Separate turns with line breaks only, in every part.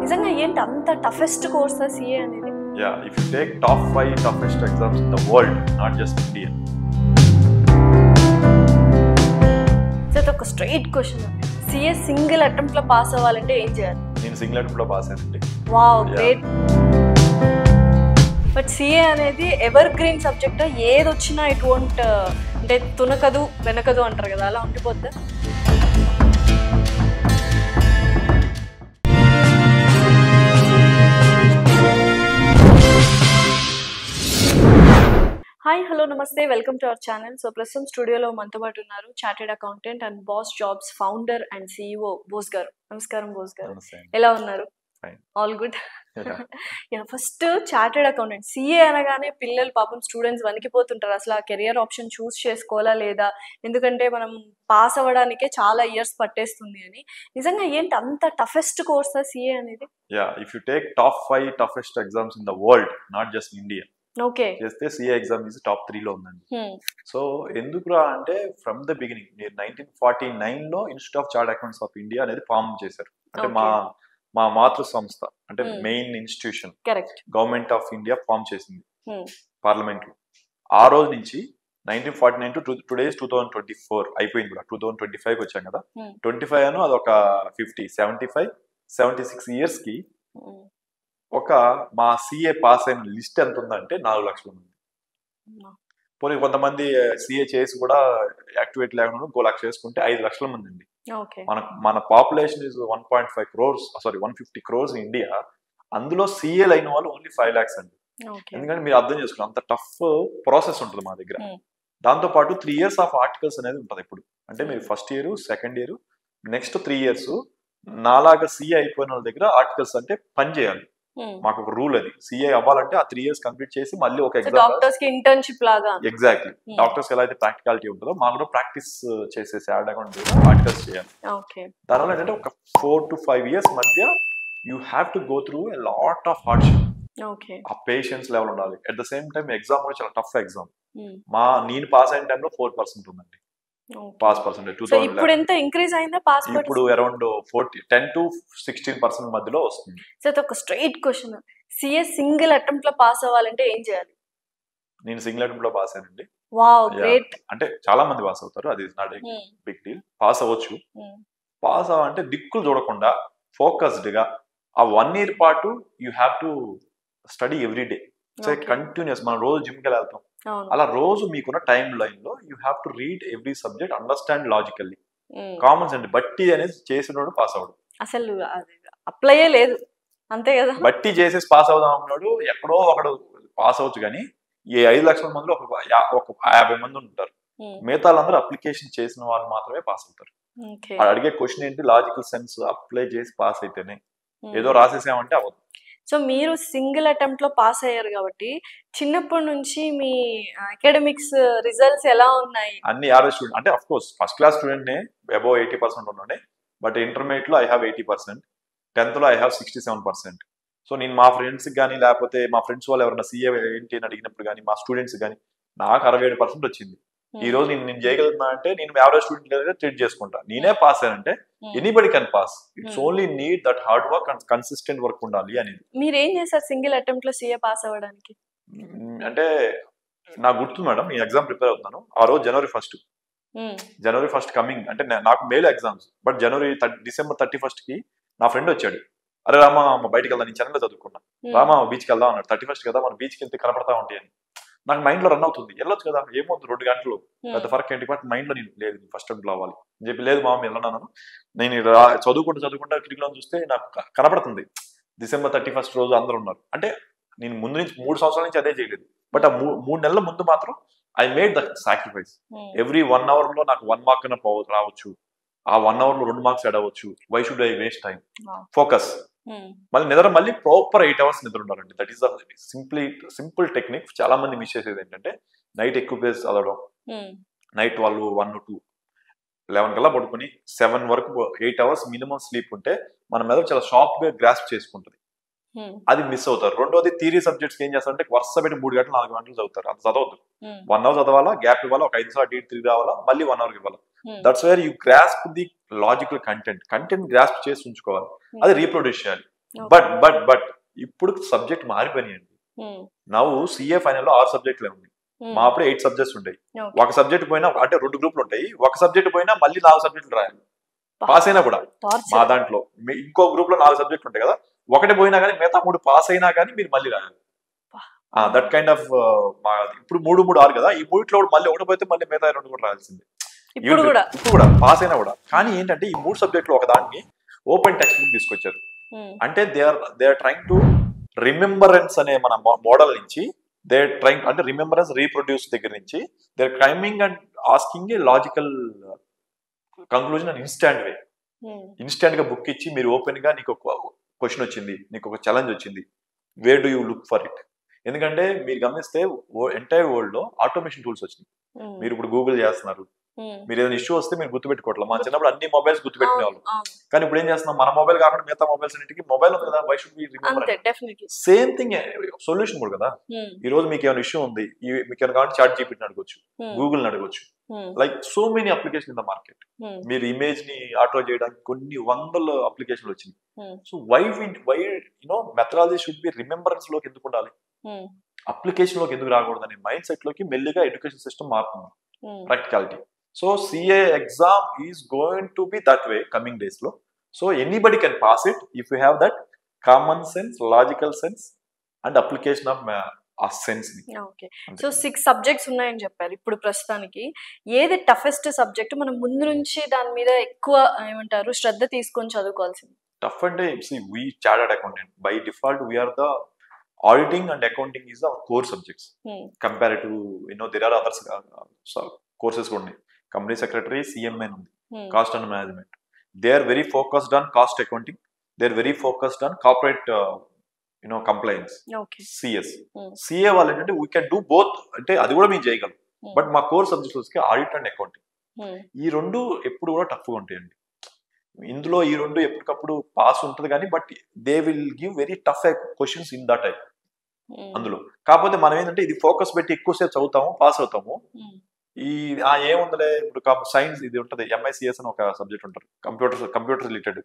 నిజంగా ఏంటి అంత టఫెస్ట్ కోర్స్ సిఏ అనేది?
Yeah, if you take top 5 toughest exams in the world, not just India.
So ఒక straight question, CA single attempt లో pass అవ్వాలంటే ఏం చేయాలి?
నేను సింగిల్ అటెంప్ట్ లో పాస్ అయ్యానండి.
Wow, great. బట్ సిఏ అనేది ఎవర్ గ్రీన్ సబ్జెక్ట్, ఏది వచ్చినా ఇట్ వోంట్ అంటే తునకదు వెనకదు అంటారు కదా, అలా ఉండిపోద్దా? హాయ్, హలో, నమస్తే, welcome to our channel. So ప్రస్తుతం స్టూడియోలో మనతో పాటు ఉన్నారు chartered accountant and boss jobs founder and CEO Bose గారు. నమస్కారం బోస్ గారు, ఎలా ఉన్నారు? All good. First chartered accountant, CA అనగానే పిల్లలు పాపం స్టూడెంట్స్ వణికిపోతుంటారు. అసలు ఆ కెరియర్ ఆప్షన్ చూస్ చేసుకోవాలా లేదా, ఎందుకంటే మనం పాస్ అవ్వడానికే చాలా ఇయర్స్ పట్టేస్తుంది అని. నిజంగా ఏంటి అంత టఫెస్ట్ కోర్స్ సిఏ అనేది?
Yeah, if you take top 5 toughest exams in the world, not just India,
okay,
చేస్తే సిఏ ఎగ్జామ్ ఈజ్ టాప్ 3 లో ఉందండి. సో ఎందుకురా అంటే ఫ్రమ్ ద బిగినింగ్ మీరు 1949 లో institute of chartered accounts of India అనేది form చేశారు. అంటే మా మాతృ సంస్థ, అంటే main institution government of India form చేసింది పార్లమెంట్ లో. ఆ రోజు నుంచి 1949 టు టుడేస్ 2024 అయిపోయింది కూడా. 2025 వచ్చాం కదా, 25 అను అదొక 50, 76 ఇయర్స్ కి ఒక మా సిఏ పాస్ అయిన లిస్ట్ ఎంత ఉందంటే 4 లక్షల మంది. పోనీ కొంతమంది సిఏ చేసి కూడా యాక్టివేట్ లేకుండా 1 లక్ష చేసుకుంటే 5 లక్షల మంది అండి. మన population is 1.5 crores, sorry 150 crores in India. అందులో సిఏ అయిన వాళ్ళు ఓన్లీ 5 lakhs అండి. ఎందుకంటే మీరు అర్థం చేసుకున్నారు, అంత టఫ్ ప్రాసెస్ ఉంటుంది మా దగ్గర. దాంతో పాటు 3 years ఆఫ్ ఆర్టికల్స్ అనేది ఉంటుంది ఇప్పుడు. అంటే మీరు first year, second year, next 3 years నాలాగా సిఏ అయిపోయిన వాళ్ళ దగ్గర ఆర్టికల్స్ అంటే పని చేయాలి. మాకు ఒక రూల్, అది సిఏ అవ్వాలంటే ఆ 3 years కంప్లీట్ చేసి మళ్ళీ ఒక ఎగ్జామ్,
డాక్టర్స్ కి ఇంటర్న్షిప్ లాగా.
ఎగ్జాక్ట్లీ, డాక్టర్స్ ఎలా అయితే ప్రాక్టికాలిటీ ఉంటుందో మాకు కూడా ప్రాక్టీస్ చేసేసి ఆర్టికల్స్ చేయాలి. దానివల్ల ఏంటంటే ఒక 4 to 5 years మధ్య you have to go through a lot of hardship. ఆ పేషెన్స్ లెవెల్ ఉండాలి. At the same time exam కూడా చాలా టఫ్ ఎగ్జామ్. నేను పాస్ అయిన టైంలో 4% ఉందండి పాస్ పర్సెంటేజ్.
ఇప్పుడు ఎంత ఇంక్రీజ్ అయిందా పాస్?
ఇప్పుడు అరౌండ్ 10 to 16% మధ్యలో వస్తుంది.
సో ఒక straight question, CA single attempt లో పాస్ అవ్వాలంటే ఏం చేయాలి?
నేను సింగిల్ అటెంప్ట్ లో పాస్ అయ్యానండి.
Wow, great.
అంటే చాలా మంది పాస్ అవుతారు, అది is not a big deal. Pass అవ్వచ్చు. పాస్ అవ్వాలంటే దిక్కులు చూడకుండా ఫోకస్డ్ గా ఆ 1 year పాటు you have to study every day. So continuous, మనం రోజు జిమ్కి వెళ్తాం, అలా రోజు మీకున్న టైం లైన్ లో you have to read every subject, understand logically. Common sense బట్టి అనేది చేసినోడు పాస్ అవడు,
అసలు అప్లైయే లేదు, అంతే కదా.
బట్టి చేసేసి పాస్ అవుదాం అన్నాడు ఎక్కడో ఒకడు పాస్ అవచ్చు, కానీ ఈ 5 లక్షల మందిలో ఒక 50 మంది ఉంటారు. మిగతా వాళ్ళందరూ అప్లికేషన్ చేసిన వాళ్ళు మాత్రమే పాస్ అవుతారు. అడిగే క్వశ్చన్ ఏంటి, లాజికల్ సెన్స్ అప్లై చేసి పాస్ అయితేనే. ఏదో రాసేసామంటే అవ్వదు.
సో మీరు సింగిల్ అటెంప్ట్ లో పాస్ అయ్యారు కాబట్టి చిన్నప్పటి నుంచి మీ అకాడమిక్స్ రిజల్ట్స్ ఎలా ఉన్నాయి?
అన్ని యావరేజ్ స్టూడెంట్, అంటే of course first class student నే అబౌవ్ 80% ఉండే. బట్ ఇంటర్మీడియట్ లో ఐ హావ్ 80%, 10th లో ఐ హావ్ 67%. సో నేను మా ఫ్రెండ్స్ కానీ లేకపోతే మా ఫ్రెండ్స్ వాళ్ళు ఎవరైనా సీఏ ఏంటి అని అడిగినప్పుడు కానీ మా స్టూడెంట్స్ కానీ నాకు 67% వచ్చింది. ఈ రోజు నేను చేయగలుగుతున్నా అంటే నేను యావరేజ్ స్టూడెంట్ ట్రీట్ చేసుకుంటా. నేనే పాస్ అయ్యానంటే anybody can pass. It's only need that hard work and consistent work ఉండాలి అనేది.
మీరు ఏం చేశారు సింగిల్ అటెంప్ట్ లో సీఏ పాస్ అవ్వడానికి?
అంటే నాకు గుర్తుంది మేడం, నేను ఎగ్జామ్ ప్రిపేర్ అవుతున్నాను. ఆ రోజు జనవరి 1 కమింగ్, అంటే నాకు మేలో ఎగ్జామ్స్. బట్ December 31 కి నా ఫ్రెండ్ వచ్చాడు. అరే రామా బయటకు వెళ్దాం, నేను చెన్నైలో చదువుకున్నా, రామా బీచ్కి వెళ్దాం అన్నాడు. 31 కదా, మన బీచ్కి వెళ్తే కనపడతా ఉంటాయి అని నాకు మైండ్ లో రన్ అవుతుంది. వెళ్ళొచ్చు కదా, ఏమవుతుంది 2 గంటలు, పెద్ద ఫరక్ ఏంటి. బట్ మైండ్ లో నేను లేదు, ఫస్ట్ అటెంప్ట్ లో అవ్వాలి అని చెప్పి, లేదు మామ వెళ్ళన్నాను. నేను చదువుకుంటా కిటికీలో చూస్తే నాకు కనపడుతుంది December 31 రోజు అందరూ ఉన్నారు. అంటే నేను ముందు నుంచి 3 సంవత్సరాల నుంచి అదే చేయలేదు. బట్ ఆ 3 నెలల ముందు మాత్రం I made the sacrifice. Every 1 hour లో నాకు 1 mark అన్న రావచ్చు, ఆ 1 hour లో 2 marks యాడ్ అవ్వచ్చు. Why should I waste time? Focus. మళ్ళీ నిద్ర మళ్ళీ ప్రాపర్ 8 hours నిద్ర ఉండాలండి. That is the simple technique. చాలా మంది మిస్ చేసేది ఏంటంటే నైట్ ఎక్కువ పేజ్ చదవడం, నైట్ వాళ్ళు 1 to 11 కల్లా పడుకొని 7 వరకు 8 hours మినిమం స్లీప్ ఉంటే మన మీద చాలా షార్ప్ గా గ్రాస్ప్ చేసుకుంటుంది. అది మిస్ అవుతారు. రెండోది థియరీ సబ్జెక్ట్స్ ఏం చేస్తారంటే వరుస పెట్టి 3 గంటలు 4 గంటలు చదువుతారు. అంత చదవద్దు. 1 hour చదవాలా, గ్యాప్ ఇవ్వాలా, ఒక 5 నిమిషాలు అటు ఇటు తిరిగి రావాలా, మళ్ళీ 1 hour ఇవ్వాలా. That's where you grasp the logical content grasp చేసి ఉంచుకోవాలి. అది రీప్రొడ్యూస్ చేయాలి. బట్ ఇప్పుడు సబ్జెక్ట్ మారిపోయినాయండి. నవ్వు సిఏ ఫైనల్ లో 6 సబ్జెక్టులే ఉంది. మా అప్పుడు 8 సబ్జెక్ట్స్ ఉంటాయి. ఒక సబ్జెక్ట్ పోయినా అంటే 2 గ్రూపులు ఉంటాయి. ఒక సబ్జెక్ట్ పోయినా మళ్ళీ 4 సబ్జెక్టులు రాయాలి. పాస్ అయినా కూడా మా దాంట్లో ఇంకో గ్రూప్ లో 4 సబ్జెక్టులు ఉంటాయి కదా, ఒకటి పోయినా కానీ మిగతా 3 పాస్ అయినా కానీ మీరు మళ్ళీ రాయాలి. దట్ కైండ్ ఆఫ్ ఇప్పుడు 3, 3, 6 కదా, ఈ 3లో మళ్ళీ ఒకటి పోతే మళ్ళీ మిగతా 2 కూడా రాయాల్సిందే ఇప్పుడు కూడా పాస్ అయినా కూడా. కానీ ఏంటంటే ఈ 3 సబ్జెక్టులు ఒక దాన్ని ఓపెన్ టెక్స్ట్ బుక్ తీసుకొచ్చారు. అంటే they are trying to remembrance అనే మన మోడల్ నుంచి దే ట్రైంగ్ అంటే రిమెంబరెన్స్ రీప్రొడ్యూస్ దగ్గర నుంచి they are claiming and asking a logical conclusion and instant గా బుక్ ఇచ్చి మీరు ఓపెన్ గా నీకు ఒక క్వశ్చన్ వచ్చింది, నీకు ఒక ఛాలెంజ్ వచ్చింది, where do you look for it. ఎందుకంటే మీరు గమనిస్తే ఎంటైర్ వరల్డ్ లో ఆటోమేషన్ టూల్స్ వచ్చినాయి. మీరు ఇప్పుడు గూగుల్ చేస్తున్నారు, మీరు ఏదైనా ఇష్యూ వస్తే మీరు గుర్తుపెట్టుకోవట్లేదు. మా చిన్నప్పుడు అన్ని మొబైల్స్ గుర్తుపెట్టుకునేవాళ్ళు, కానీ ఇప్పుడు ఏం చేస్తున్నాం, మన మొబైల్ కాకుండా మిగతా మొబైల్స్ అన్నిటికీ మొబైల్ ఉంది కదా, why should be remember. Same thing solution కూడా కదా. ఈ రోజు మీకు ఏమైనా ఇష్యూ ఉంది, మీకు ఏమైనా కాబట్టి చాట్ జీపీటీని అడగొచ్చు, గూగుల్ అడగొచ్చు, like so many application in the market. మీరు ఇమేజ్ ని ఆటో చేయడానికి కొన్ని వందల అప్లికేషన్లు వచ్చినాయి. So why methodology should be remembrance లోకి ఎందుకు ఉండాలి, అప్లికేషన్ లోకి ఎందుకు రాకూడదు అనే మైండ్ సెట్ లోకి మెల్లిగా ఎడ్యుకేషన్ సిస్టమ్ మారుతుంది, practicality. So CA exam is going to be that way coming days lo. So anybody can pass it if you have that common sense, logical sense and application of sense ni.
Okay. So 6 subjects ఉన్నాయని చెప్పారు. ఇప్పుడు ప్రస్తుతానికి ఏది toughest subject, మనం ముందు నుంచి దాని మీద ఎక్కువ ఏమంటారు శ్రద్ధ తీసుకొని చదువుకోవాల్సింది?
టఫ్ అంటే we chartered accountant by default we are the auditing and accounting is the core subjects compared to there are others courses కూడా ఉన్నాయి. కంపెనీ సెక్రటరీ, CMA ఉంది, cost and management. They are very focused on cost accounting, they are very focused on corporate compliance. CA వాళ్ళు ఏంటంటే we can do both, అంటే అది కూడా మేము చేయగలం. బట్ మా కోర్ సబ్జెక్ట్స్ వచ్చి ఆడిట్ అండ్ అకౌంటింగ్. ఈ రెండు ఎప్పుడు కూడా టఫ్గా ఉంటాయండి. ఇందులో ఈ రెండు ఎప్పటికప్పుడు పాస్ ఉంటుంది కానీ but they will give very tough questions in that type అందులో. కాకపోతే మనం ఏంటంటే ఇది ఫోకస్ పెట్టి ఎక్కువసేపు చదువుతాము, పాస్ అవుతాము. ఈ ఏముందలే ఇప్పుడు సైన్స్ ఇది ఉంటుంది, MICS అని ఒక సబ్జెక్ట్ ఉంటారు, కంప్యూటర్ రిలేటెడ్,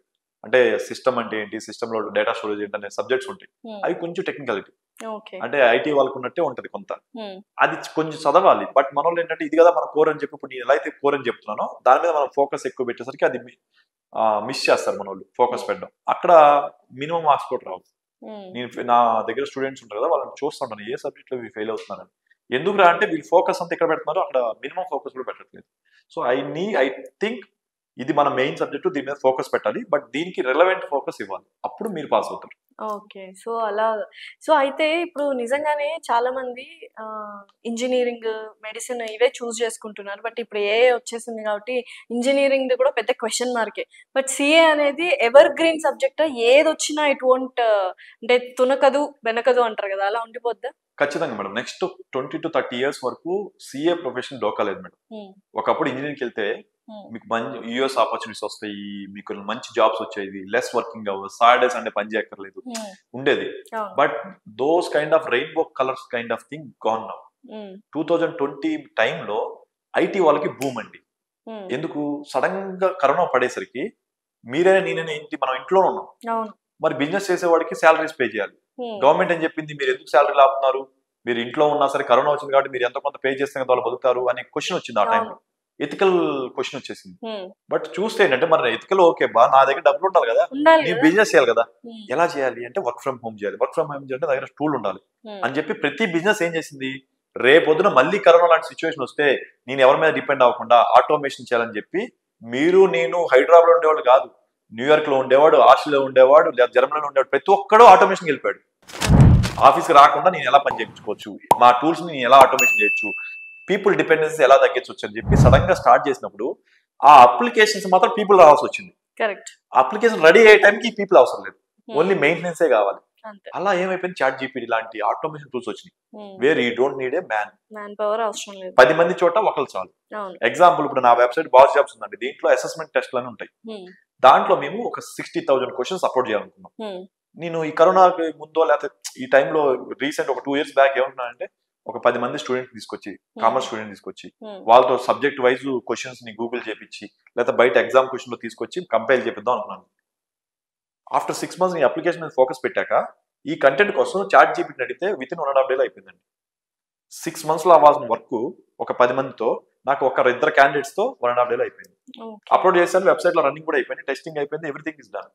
అంటే సిస్టమ్ అంటే ఏంటి, సిస్టమ్ లో డేటా స్టోరేజ్ ఏంటి అనే సబ్జెక్ట్స్ ఉంటాయి. అవి కొంచెం టెక్నికాలిటీ, అంటే ఐటీ వాళ్ళకు ఉన్నట్టే ఉంటది కొంత, అది కొంచెం చదవాలి. బట్ మన వాళ్ళు ఏంటంటే ఇది కదా మన కోర్ అని చెప్పి, ఇప్పుడు నేను ఎలా అయితే కోర్ అని చెప్తున్నానో దాని మీద మనం ఫోకస్ ఎక్కువ పెట్టేసరికి అది మిస్ చేస్తారు మన వాళ్ళు ఫోకస్ పెట్టడం. అక్కడ మినిమం మార్క్స్ కూడా రావు. నేను నా దగ్గర స్టూడెంట్స్ ఉంటారు కదా, వాళ్ళని చూస్తుంటాను ఏ సబ్జెక్ట్ లో వీళ్ళు ఫెయిల్ అవుతున్నారని. ఎందుకురా అంటే వీళ్ళు ఫోకస్ అంతా ఎక్కడ పెడుతున్నారో అక్కడ మినిమం ఫోకస్ కూడా పెట్టట్లేదు. సో ఐ థింక్ ఇది మన మెయిన్ సబ్జెక్టు, దీని మీద ఫోకస్ పెట్టాలి, బట్ దీనికి రెలవెంట్ ఫోకస్ ఇవ్వాలి, అప్పుడు మీరు పాస్ అవుతారు.
ఓకే. సో అలా అయితే ఇప్పుడు నిజంగానే చాలా మంది ఇంజనీరింగ్, మెడిసిన్ ఇవే చూస్ చేసుకుంటున్నారు. బట్ ఇప్పుడు AI వచ్చేసింది కాబట్టి ఇంజనీరింగ్ కూడా పెద్ద క్వశ్చన్ మార్కే. బట్ CA అనేది ఎవర్ గ్రీన్ సబ్జెక్ట్, ఏది వచ్చినా ఇట్ వోంట్ అంటే తునకదు వెనకదు అంటారు కదా, అలా ఉండిపోద్దా?
ఖచ్చితంగా మేడం. నెక్స్ట్ 20 to 30 years వరకు CA ప్రొఫెషన్ డోకాలేదు మేడం. ఒకప్పుడు ఇంజనీరింగ్కి వెళ్తే మీకు మంచి US ఆపర్చునిటీస్ వస్తాయి, మీకు మంచి జాబ్స్ వచ్చేది, less working hours, Saturday Sunday పని చేయక్కర్లేదు ఉండేది. But those kind of rainbow colours kind of thing gone now. 2020 టైంలో IT వాళ్ళకి బూమ్ అండి. ఎందుకు, సడన్ గా కరోనా పడేసరికి మీరైనా నేనైనా ఏంటి, మనం ఇంట్లోనే ఉన్నాం, మరి బిజినెస్ చేసేవాడికి శాలరీస్ పే చేయాలి. గవర్నమెంట్ ఏం చెప్పింది, మీరు ఎందుకు శాలరీ ఆపుతున్నారు, మీరు ఇంట్లో ఉన్నా సరే కరోనా వచ్చింది కాబట్టి మీరు ఎంత కొంత పే చేస్తే కదా వాళ్ళు బతుకుతారు అనే క్వశ్చన్ వచ్చింది. ఆ టైంలో ఎథికల్ క్వశ్చన్ వచ్చేసింది. బట్ చూస్తే ఏంటంటే మరి ఎథికల్ ఓకే బా, నా దగ్గర డబ్బులు ఉండాలి కదా, నేను బిజినెస్ చేయాలి కదా, ఎలా చేయాలి అంటే వర్క్ ఫ్రమ్ హోమ్ చేయాలి. వర్క్ ఫ్రమ్ హోమ్ చేయాలంటే దగ్గర టూల్ ఉండాలి అని చెప్పి ప్రతి బిజినెస్ ఏం చేసింది, రేపొద్దున మళ్ళీ కరోనా లాంటి సిచ్యువేషన్ వస్తే నేను ఎవరి మీద డిపెండ్ అవ్వకుండా ఆటోమేషన్ చేయాలని చెప్పి, మీరు నేను హైదరాబాద్ లో ఉండేవాడు కాదు, న్యూయార్క్ లో ఉండేవాడు, ఆస్ట్రేలియాలో ఉండేవాడు, లేదా జర్మనీలో ఉండేవాడు, ప్రతి ఒక్కడూ ఆటోమేషన్ వెళ్ళిపోయాడు. ఆఫీస్కి రాకుండా నేను ఎలా పని చేయించుకోవచ్చు, మా టూల్స్ ని నేను ఎలా ఆటోమేషన్ చేయొచ్చు, పీపుల్ డిపెండెన్సీ ఎలా తగ్గించవచ్చు అని చెప్పి సడన్ గా స్టార్ట్ చేసినప్పుడు ఆ అప్లికేషన్స్ మాత్రం పీపుల్ రావాల్సి వచ్చింది. అప్లికేషన్ రెడీ అయ్యే టైంకి పీపుల్ అవసరం లేదు, ఓన్లీ మెయింటెనెన్సే కావాలి. అలా ఏమైపోయింది, చాట్ జీపీటీ లాంటి ఆటోమేషన్ టూల్స్ వచ్చినాయి, where you don't need a man power అవసరం లేదు. 10 మంది చోట ఒకళ్ళు చాలు. ఎగ్జాంపుల్ ఇప్పుడు నా వెబ్సైట్ బాస్ జాబ్స్ ఉందండి, దీంట్లో అసెస్మెంట్ టెస్ట్లు అని ఉంటాయి. దాంట్లో మేము ఒక 60,000 క్వశ్చన్స్ అప్లోడ్ చేయాలనుకున్నాం. నేను ఈ కరోనాకి ముందో లేకపోతే ఈ టైంలో రీసెంట్ ఒక 2 years బ్యాక్ ఏమంటున్నానంటే, ఒక 10 మంది స్టూడెంట్ తీసుకొచ్చి, కామర్స్ స్టూడెంట్ తీసుకొచ్చి వాళ్ళతో సబ్జెక్ట్ వైజ్ క్వశ్చన్స్ ని గూగుల్ చేపించి, లేకపోతే బయట ఎగ్జామ్ క్వశ్చన్ లో తీసుకొచ్చి కంపైల్ చేపిద్దాం అనుకున్నాను. ఆఫ్టర్ 6 months నీ అప్లికేషన్ మీద ఫోకస్ పెట్టాక ఈ కంటెంట్ కోసం చాట్ జీపీటీని అడిగితే విత్ ఇన్ 1.5 days అయిపోయిందండి. 6 months లో అవ్వాల్సిన వర్క్ ఒక 10 మందితో నాకు ఒక 2 candidates తో 1.5 days అయిపోయింది. అప్లోడ్ చేశాను, వెబ్సైట్ లో రన్నింగ్ కూడా అయిపోయింది, టెస్టింగ్ అయిపోయింది, ఎవ్రీథింగ్ ఇస్ డన్.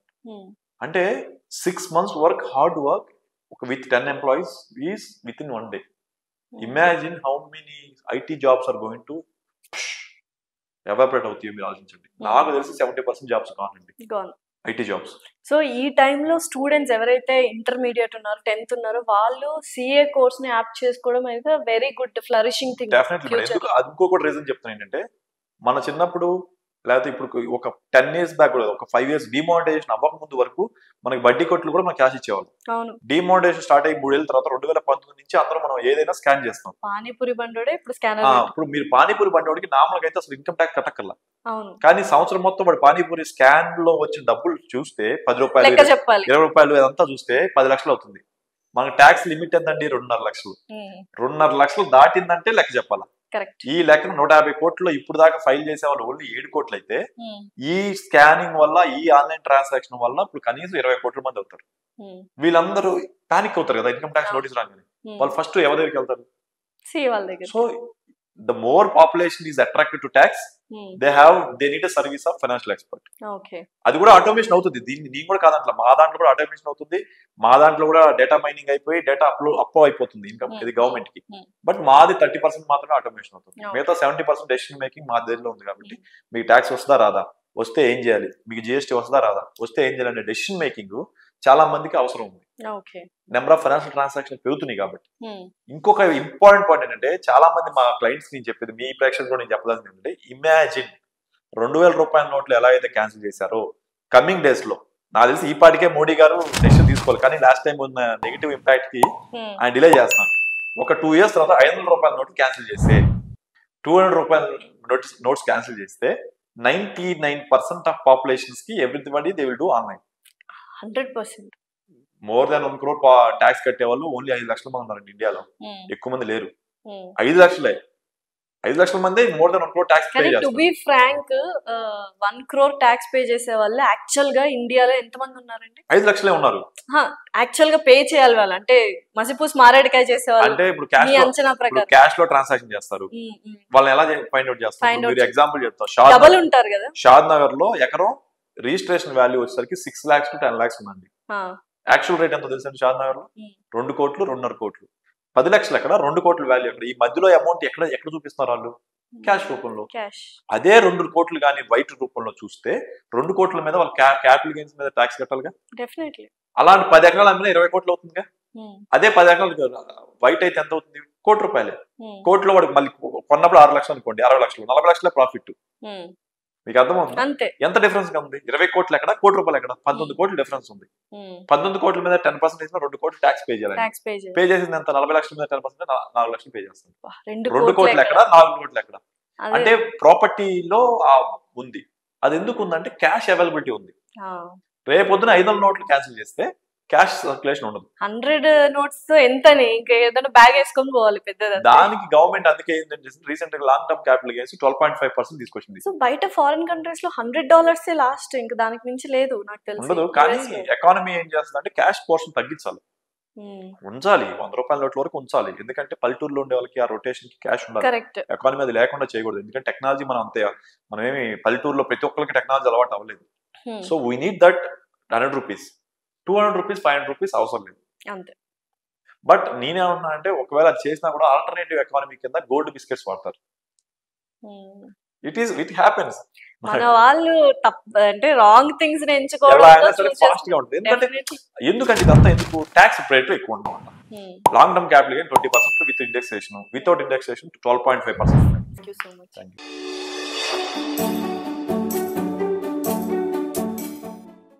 అంటే 6 months work, hard work with 10 employees is with in 1 day. Imagine how many IT jobs are going to evaporate అవుతాయో మీరు ఆలోచించండి. నాకు తెలిసి 70% జాబ్స్ కావాలండి ఐటీ జాబ్స్.
సో ఈ టైంలో స్టూడెంట్స్ ఎవరైతే ఇంటర్మీడియట్ ఉన్నారు, 10th ఉన్నారో వాళ్ళు సిఏ కోర్స్ ని యాప్ చేసుకోవడం అయితే very good flourishing thing.
Definitely. ఎందుకు ఇంకొకటి రీజన్ చెప్తాను ఏంటంటే, మన చిన్నప్పుడు లేకపోతే ఇప్పుడు ఒక 10 years బ్యాక్ కూడా, ఒక 5 years డిమానిటైజేషన్ అవ్వక ముందు వరకు మనకి వడ్డీ కొట్లు కూడా మనకి క్యాష్ ఇచ్చేవాళ్ళు. డిమానిటైజేషన్ స్టార్ట్ అయ్యి 3 ఏళ్ళ తర్వాత 2019 నుంచి అందరూ మనం ఏదైనా స్కాన్ చేస్తాం.
పానీపూరి బండోడే ఇప్పుడు స్కానర్.
ఇప్పుడు మీరు పానీపూరి బండోడికి నార్మల్గా అయితే అసలు ఇన్కమ్ ట్యాక్స్ కట్టక్కర్లా. కానీ సంవత్సరం మొత్తం వాడు పానీపూరి స్కాన్ లో వచ్చిన డబ్బులు చూస్తే 10 రూపాయలు 20 రూపాయలు ఇదంతా చూస్తే 10 లక్షలు అవుతుంది. మనకి ట్యాక్స్ లిమిట్ ఎంతండి? 2.5 లక్షలు. 2.5 లక్షలు దాటిందంటే లెక్క చెప్పాలా. ఈ లెక్కన 150 కోట్లు ఇప్పుడు దాకా ఫైల్ చేసే వాళ్ళు ఓన్లీ 7 కోట్లు అయితే, ఈ స్కానింగ్ వల్ల, ఈ ఆన్లైన్ ట్రాన్సాక్షన్ వల్ల ఇప్పుడు కనీసం 20 కోట్ల మంది అవుతారు. వీళ్ళందరూ పానిక్ అవుతారు కదా ఇన్కమ్ ట్యాక్స్ నోటీస్ రాగానే. వాళ్ళు ఫస్ట్ ఎవరి దగ్గరికి వెళ్తారు? So the more population is attracted to tax, they need a service of financial expert. అది కూడా ఆటోమేషన్ అవుతుంది. దీన్ని కూడా కాదంట్లా, మా దాంట్లో కూడా ఆటోమేషన్ అవుతుంది. మా దాంట్లో కూడా డేటా మైనింగ్ అయిపోయి డేటా అప్లోడ్ అయిపోతుంది ఇన్కమ్ ఇది గవర్నమెంట్ కి. బట్ మాది 30% మాత్రమే ఆటోమేషన్ అవుతుంది. మిగతా 70% డెసిషన్ మేకింగ్ మా దగ్గరలో ఉంది. కాబట్టి మీకు ట్యాక్స్ వస్తుందా రాదా, వస్తే ఏం చేయాలి, మీకు జిఎస్టీ వస్తుందా రాదా, వస్తే ఏం చేయాలి అనే డెసిషన్ మేకింగ్ చాలా మందికి అవసరం ఉంది. నెంబర్ ఆఫ్ ఫైనాన్షియల్ ట్రాన్సాక్షన్ పెరుగుతున్నాయి కాబట్టి. ఇంకొక ఇంపార్టెంట్ పాయింట్ ఏంటంటే, చాలా మంది మా క్లయింట్స్ నేను చెప్పేది, మీ ప్రేక్షకులు నేను చెప్పాల్సింది ఏంటంటే, ఇమాజిన్ 2000 రూపాయల నోట్లు ఎలా అయితే క్యాన్సిల్ చేశారో కమింగ్ డేస్ లో, నాకు తెలిసి ఈ పాటికే మోడీ గారు డెసిషన్ తీసుకోవాలి. కానీ లాస్ట్ టైం ఉన్న నెగిటివ్ ఇంపాక్ట్ కి ఆయన డిలే చేస్తున్నారు. ఒక 2 years తర్వాత 500 రూపాయల నోట్లు క్యాన్సిల్ చేస్తే, 200 రూపాయల నోట్స్ క్యాన్సిల్ చేస్తే 99% ఆఫ్ పాపులేషన్స్ కి everybody they will do online.
100%.
More than 1 crore tax కట్టే వాళ్ళు ఓన్లీ 5 లక్షల మంది ఉన్నారండి ఇండియాలో. ఎక్కువ మంది లేరు. 5 లక్షలే, 5 లక్షల మంది more than 1 crore tax pay చేస్తారు.
To be frank, 1 crore tax pay చేసే వాళ్ళు యాక్చువల్ గా ఇండియాలో ఎంత మంది ఉన్నారండి?
5 లక్షలే ఉన్నారు.
యాక్చువల్ గా పే చేయాలి వాళ్ళు, అంటే మసిపూసి మారేడుకాయ చేసే వాళ్ళు.
అంటే ఇప్పుడు క్యాష్ లో ట్రాన్సాక్షన్ చేస్తారు. వాళ్ళని ఎలా ఫైండ్ అవుట్ చేస్తారు? మీరు ఎగ్జాంపుల్ చెప్తారు. షాద్ నగర్ లో ఎకరం రిజిస్ట్రేషన్ వాల్యూ వచ్చేసరికి 6 lakhs to 10 lakhs ఉందండి. యాక్చువల్ రేట్ ఎంత తెలుసండి షాద్ నగర్ లో? 2 కోట్లు 2.5 కోట్లు. 10 లక్షలు ఎక్కడ, 2 కోట్ల వాల్యూ ఎక్కడ? ఈ మధ్యలో అమౌంట్ ఎక్కడ చూపిస్తున్నారు వాళ్ళు? క్యాష్ రూపంలో. అదే 2 కోట్లు కానీ వైట్ రూపంలో చూస్తే 2 కోట్ల మీద వాళ్ళు క్యాపిటల్ గెయిన్స్ మీద ట్యాక్స్ కట్టాలిగా. అలాంటి 10 ఎకరాలు అమ్మినా 20 కోట్లు అవుతుందిగా. అదే 10 ఎకరాలు వైట్ అయితే ఎంత అవుతుంది? 1 కోటి రూపాయలే. కోట్లో వాడికి మళ్ళీ కొన్నప్పుడు 6 లక్షలు అనుకోండి, 60 లక్షలు, 40 లక్షలే ప్రాఫిట్. మీకు అర్థమవుతుంది ఎంత డిఫరెన్స్ గా ఉంది? 20 కోట్లు ఎక్కడ, 1 కోటి రూపాయలు ఎక్కడ? 19 కోట్లు డిఫరెన్స్ ఉంది. 19 కోట్ల మీద 10% 2 కోట్లు ట్యాక్స్ పే చేయాలి. పే చేసింది ఎంత? 40 లక్షల మీద 10% 4 లక్షలు పే చేస్తుంది. 2 కోట్లు ఎక్కడ, 4 కోట్లు ఎక్కడ? అంటే ప్రాపర్టీలో ఉంది. అది ఎందుకు ఉందంటే క్యాష్ అవైలబిలిటీ ఉంది. రేపొద్దున 500 నోట్లు క్యాన్సిల్ చేస్తే క్యాష్ సర్క్యులేషన్ ఉండదు.
100 నోట్స్ ఎంతని ఇంకా ఏదైనా బ్యాగ్ వేసుకొని పోవాలి పెద్దది.
దానికి గవర్నమెంట్ అందుకే ఏంటంటే రీసెంట్ గా లాంగ్ టర్మ్ క్యాపిటల్ గెయిన్స్ 12.5% తీసుకొచ్చింది.
సో బయట ఫారిన్ కంట్రీస్ లో $100 లాస్ట్, ఇంకా దానికి మించి లేదు నాకు తెలిసి.
ఉండదు. కానీ ఎకానమీ ఏం చేస్తుంది అంటే క్యాష్ పోర్షన్ తగ్గించాలి, ఉంచాలి. 100 రూపాయల నోట్ల వరకు ఉంచాలి. ఎందుకంటే పల్లెటూరులో ఉండే వాళ్ళకి ఆ రొటేషన్ కి క్యాష్ ఉండాలి. ఎకానమీ అది లేకుండా చేయకూడదు. ఎందుకంటే టెక్నాలజీ మనం అంతే, మనం ఏమి పల్లెటూరులో ప్రతి ఒక్కరికి టెక్నాలజీ అలవాటు అవ్వలేదు. So we need that 100 rupees, 200 rupees, 500 rupees అవసరం లేదు
అంతే.
బట్ నేనేమన్నా అంటే ఒకవేళ అది చేసినా కూడా ఆల్టర్నేటివ్ ఎకానమీ కింద గోల్డ్ బిస్కెట్స్ వాడతారు. It happens.
మన వాళ్ళు అంటే రాంగ్ థింగ్స్ ఎంచుకోవడం
ఫాస్ట్ గా ఉంటుంది. ఎందుకంటే ఇదంతా ఎందుకు? ట్యాక్స్ రేట్ ఎక్కువ ఉండడం. Long term capital gain 20% with indexation, without indexation 12.5%.
Thank you so much.